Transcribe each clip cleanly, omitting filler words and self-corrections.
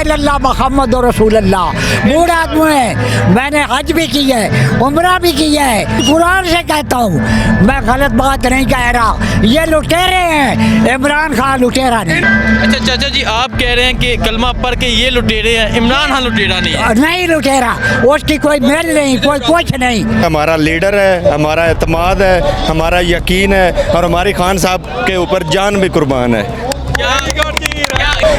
इल्लल्लाह मुहम्मद रसूलुल्लाह। बूढ़ा आदमी है, मैंने हज भी की है, उम्रा भी की है। कुरान से कहता हूँ, मैं गलत बात नहीं कह रहा। ये लुटेरे हैं, इमरान खान लुटेरा नहीं। अच्छा चाचा जी, आप कह रहे हैं कि कलमा पढ़ के ये लुटेरे हैं, इमरान खान लुटेरा नहीं है? नहीं लुटेरा, उसकी कोई मेल नहीं, कोई कुछ नहीं। हमारा लीडर है, हमारा एतमाद है, हमारा यकीन है और हमारी खान साहब के ऊपर जान भी कुर्बान है।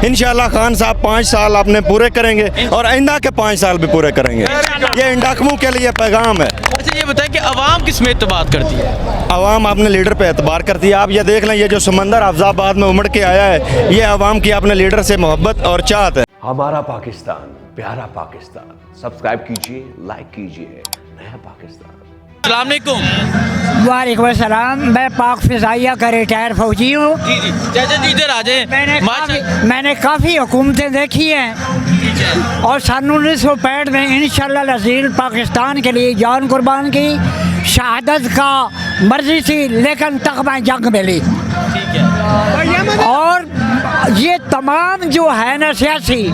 इंशाल्लाह खान साहब 5 साल आपने पूरे करेंगे और आइंदा के 5 साल भी पूरे करेंगे। ये इंडाकमू के लिए पैगाम है। अच्छा ये बताएं कि अवाम किस में एतबार करती है? अवाम अपने लीडर पे एतबार करती है। आप ये देख लें, ये जो समंदर अफजाबाद में उमड़ के आया है, ये अवाम की अपने लीडर से मोहब्बत और चाहत है। हमारा पाकिस्तान, प्यारा पाकिस्तान। सब्सक्राइब कीजिए, लाइक कीजिए। नया पाकिस्तान। अस्सलाम वालेकुम। वालेकुम सलाम। मैं पाक फिजाइया का रिटायर फौजी हूँ। जी जी चाचा जी इधर आ जाए। मैंने काफ़ी हुकूमतें देखी हैं और सन 1965 में इंशाल्लाह अज़ीज़ पाकिस्तान के लिए जान कुर्बान की। शहादत का मर्जी थी लेकिन तख्मा जंग मिली। ठीक है। और ये तमाम जो है ना सियासी,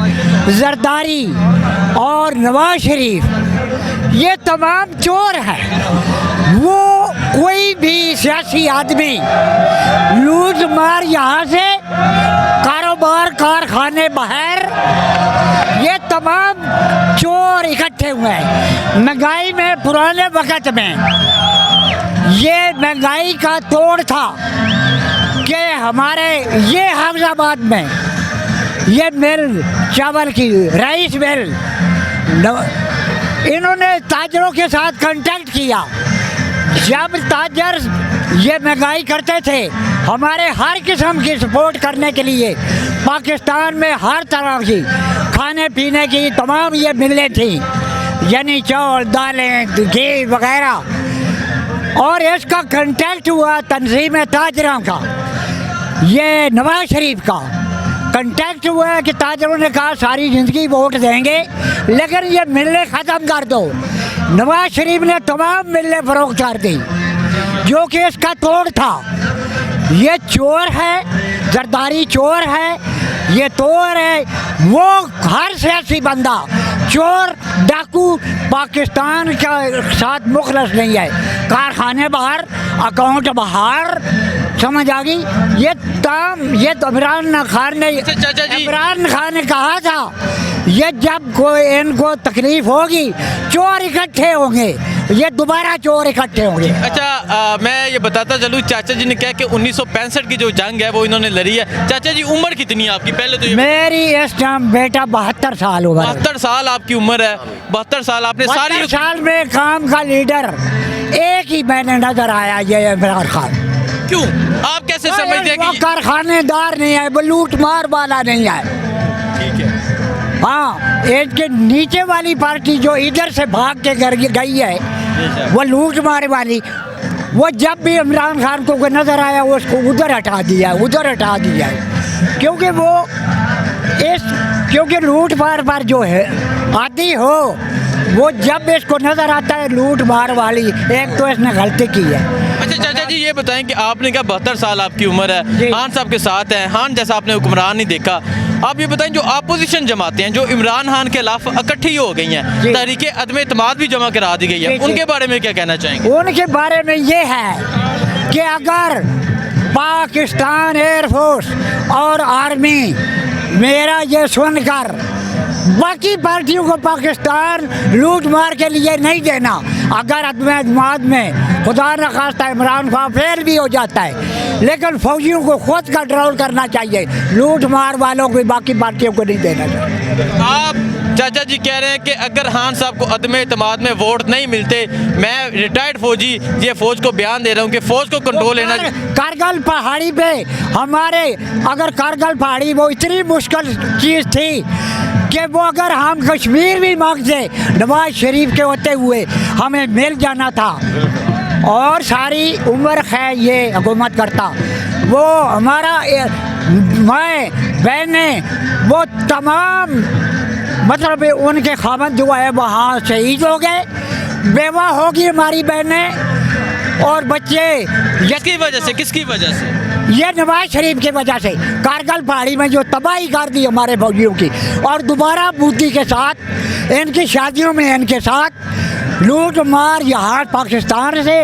जरदारी और नवाज शरीफ, ये तमाम चोर हैं। वो कोई भी सियासी आदमी लूट मार यहाँ से, कारोबार कारखाने बाहर, ये तमाम चोर इकट्ठे हुए हैं। महंगाई में पुराने वक़्त में ये महंगाई का तोड़ था कि हमारे ये हैदराबाद में ये मिल चावल की, राइस मिल, इन्होंने ताजरों के साथ कांटेक्ट किया। जब ताजर ये महंगाई करते थे, हमारे हर किस्म की सपोर्ट करने के लिए पाकिस्तान में हर तरह की खाने पीने की तमाम ये मिलें थी, यानी चावल, दालें, घी वगैरह। और इसका कांटेक्ट हुआ तंजीम ताजरों का, ये नवाज शरीफ का कांटेक्ट हुआ है कि ताजरों ने कहा सारी ज़िंदगी वोट देंगे लेकिन ये मिलें ख़त्म कर दो। नवाज शरीफ ने तमाम मिलें फ़रोख्त कर दी, जो कि इसका तोड़ था। ये चोर है, जरदारी चोर है, ये तोड़ है। वो हर सियासी बंदा चोर डाकू पाकिस्तान के साथ मुखलस नहीं है। कारखाने बाहर, अकाउंट बाहर, समझ आ गई? ये तो इमरान खान ने कहा था, ये जब कोई इनको तकलीफ होगी चोर इकट्ठे होंगे, ये दोबारा चोर इकट्ठे होंगे। अच्छा मैं ये बताता चलूँ, चाचा जी ने कहा कि 1965 की जो जंग है वो इन्होंने लड़ी है। चाचा जी उम्र कितनी है आपकी? पहले तो मेरी इस टाइम बेटा 72 साल उम्र। 72 साल आपकी उम्र है। 72 साल आपने सारी साल में काम का लीडर एक ही मैंने नजर आया, ये इमरान खान। क्यों? आप कैसे समझते हैं कि कारखानेदार नहीं है, वो लूट मार वाला नहीं है। ठीक है। हाँ, एक के नीचे वाली पार्टी जो इधर से भाग के घर गई है, वो लूट मार वाली, वो जब भी इमरान खान को नजर आया वो उसको उधर हटा दिया, उधर हटा दिया। क्योंकि लूट मार पर जो है आदि हो, वो जब इसको नजर आता है लूट मार वाली, एक तो इसने गलती की है। अच्छा चाचा जी ये बताएं कि आपने कहा 72 साल आपकी उम्र है, खान साहब के साथ हैं, खान जैसा आपने हुक्मरान नहीं देखा। आप ये बताएं जो अपोजिशन जमाते हैं जो इमरान खान के खिलाफ इकट्ठी हो गई हैं, तहरीके अदम एतमाद भी जमा करा दी गई है, उनके बारे में क्या कहना चाहेंगे? उनके बारे में ये है कि अगर पाकिस्तान एयरफोर्स और आर्मी मेरा ये सुनकर बाकी पार्टियों को पाकिस्तान लूट मार के लिए नहीं देना, अगर अदम में खुदा न खास्ता इमरान खान फेल भी हो जाता है, लेकिन फौजियों को खुद कंट्रोल करना चाहिए, लूट मार वालों को बाकी पार्टियों को नहीं देना चाहिए। आप चाचा जी कह रहे हैं कि अगर खान साहब को अदम एतमाद में वोट नहीं मिलते, मैं रिटायर्ड फौजी ये फौज को बयान दे रहा हूँ कि फौज को कंट्रोल लेना। कारगिल पहाड़ी पे हमारे, अगर कारगिल पहाड़ी वो इतनी मुश्किल चीज़ थी कि वो अगर हम कश्मीर भी मांगते नवाज शरीफ के होते हुए हमें मिल जाना था, और सारी उम्र है ये हुकूमत करता, वो हमारा मैं बहनें वो तमाम मतलब उनके खामद जो है वहाँ शहीद हो गए, बेवा होगी हमारी बहनें और बच्चे। किसकी वजह से? ये नवाज शरीफ की वजह से कारगिल पहाड़ी में जो तबाही कर दी हमारे फौजियों की, और दोबारा मोदी के साथ इनकी शादियों में इनके साथ लूट मार यहाँ पाकिस्तान से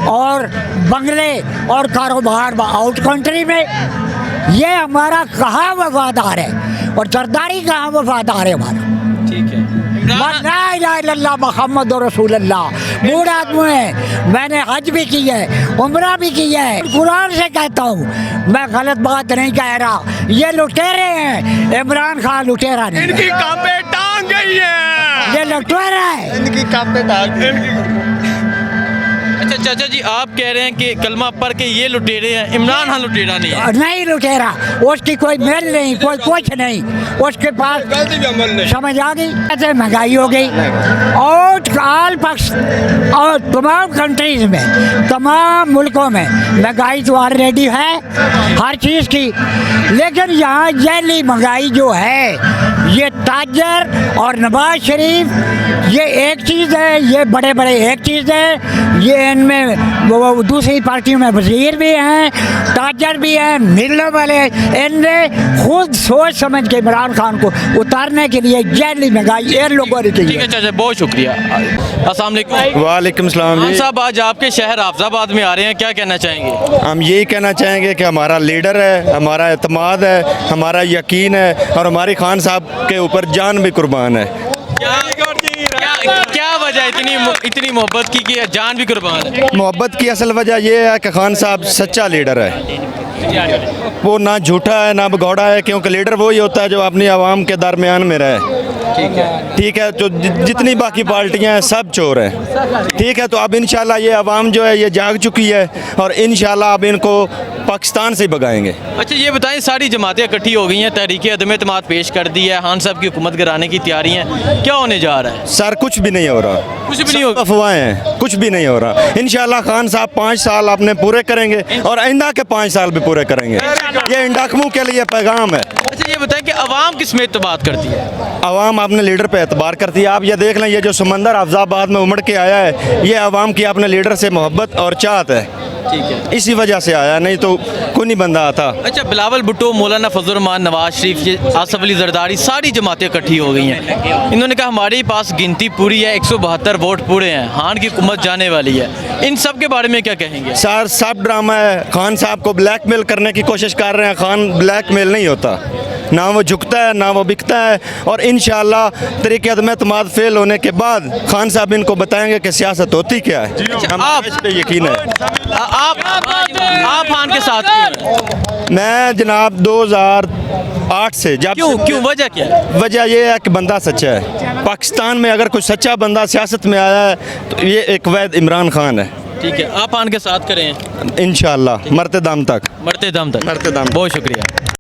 और बंगले और कारोबार आउट कंट्री में, ये हमारा कहाँ वफादार है और जरदारी कहाँ वफादार है हमारा। ठीक है। ला इलाहा इल्लल्लाह मुहम्मद रसूलुल्लाह, बूढ़ा आदमी है, मैंने हज भी की है, उम्रा भी की है। कुरान से कहता हूँ, मैं गलत बात नहीं कह रहा। ये लुटेरे हैं, इमरान खान लुटेरा नहीं, इनकी कांपे टांग गई है, ये लुटेरा है। इनकी कांपे टांग। अच्छा चाचा जी, आप कह रहे हैं कि कलमा पढ़ के ये लुटेरे हैं, इमरान खान लुटेरा नहीं है। नहीं लुटेरा, उसकी कोई मेल नहीं, कोई कुछ नहीं, उसके पास समझ आ गई। ऐसे महंगाई हो गई और ऑल पक्ष और तमाम कंट्रीज में, तमाम मुल्कों में महंगाई तो ऑलरेडी है हर चीज़ की, लेकिन यहाँ जैली महंगाई जो है, ये ताजर और नवाज शरीफ ये एक चीज़ है, ये बड़े बड़े एक चीज़ है, ये इनमें वो दूसरी पार्टियों में वजीर भी हैं, ताजर भी हैं, मिलने वाले। इनने खुद सोच समझ के इमरान खान को उतारने के लिए जैली महंगाई इन लोगों ने की ठीक है चाचा, बहुत शुक्रिया। अस्सलाम वालेकुम। वालेकुम सलाम खान जी। साहब, आज आपके शहर हाफिजाबाद में आ रहे हैं, क्या कहना चाहेंगे? हम यही कहना चाहेंगे कि हमारा लीडर है, हमारा एतमाद है, हमारा यकीन है और हमारी खान साहब के ऊपर जान भी कुर्बान है। क्या वजह इतनी मोहब्बत की कि जान भी कुर्बान है? मोहब्बत की असल वजह यह है कि खान साहब सच्चा लीडर है, वो ना झूठा है ना भगौड़ा है, क्योंकि लीडर वही होता है जो अपनी आवाम के दरमियान में रहे। ठीक है, तो जितनी बाकी पार्टियां हैं सब चोर हैं। ठीक है, तो अब इंशाल्लाह ये आवाम जो है ये जाग चुकी है और इंशाल्लाह अब इनको पाकिस्तान से भगाएंगे। अच्छा ये बताएं, सारी जमातें इकट्ठी हो गई हैं, तहरीक अदम एतमाद पेश कर दी है, खान साहब की हुकूमत गिराने की तैयारियां, क्या होने जा रहा है? सर कुछ भी नहीं हो रहा, कुछ भी नहीं होगा। अफवाहें हैं, कुछ भी नहीं हो रहा। इंशाल्लाह खान साहब 5 साल अपने पूरे करेंगे और आइंदा के 5 साल भी पूरे करेंगे। ये इंडाकमू के लिए पैगाम है। अच्छा ये बताएं कि अवाम किस में एतमाद करती है? आवाम अपने लीडर पे एतबार करती है। आप ये देख लें, ये जो समंदर हाफिजाबाद में उमड़ के आया है, ये आवाम की अपने लीडर से मोहब्बत और चाहत है, ठीक है। इसी वजह से आया, नहीं तो कोई नहीं बंदा आता। अच्छा, बिलावल भुट्टो, मौलाना फजल रहमान, नवाज शरीफ, ये आसफ अली जरदारी, सारी जमातें इकट्ठी हो गई हैं। इन्होंने कहा हमारे पास गिनती पूरी है, 172 वोट पूरे हैं, खान की हुकूमत जाने वाली है। इन सब के बारे में क्या कहेंगे? सर सब ड्रामा है, खान साहब को ब्लैकमेल करने की कोशिश कर रहे हैं। खान ब्लैकमेल नहीं होता, ना वो झुकता है ना वो बिकता है, और इंशाल्लाह तरीके अदम एतमाद फेल होने के बाद खान साहब इनको बताएंगे कि सियासत होती क्या है। हम इस पे यकीन है। आप खान के साथ क्यों हैं? मैं जनाब 2008 से जब क्यों वजह क्या है? वजह यह है कि बंदा सच्चा है। पाकिस्तान में अगर कोई सच्चा बंदा सियासत में आया है तो ये एक वैद इमरान खान है। ठीक है, आप खान के साथ करें इंशाल्लाह मरते दम तक। मरते दम तक। मरते दम तक। बहुत शुक्रिया।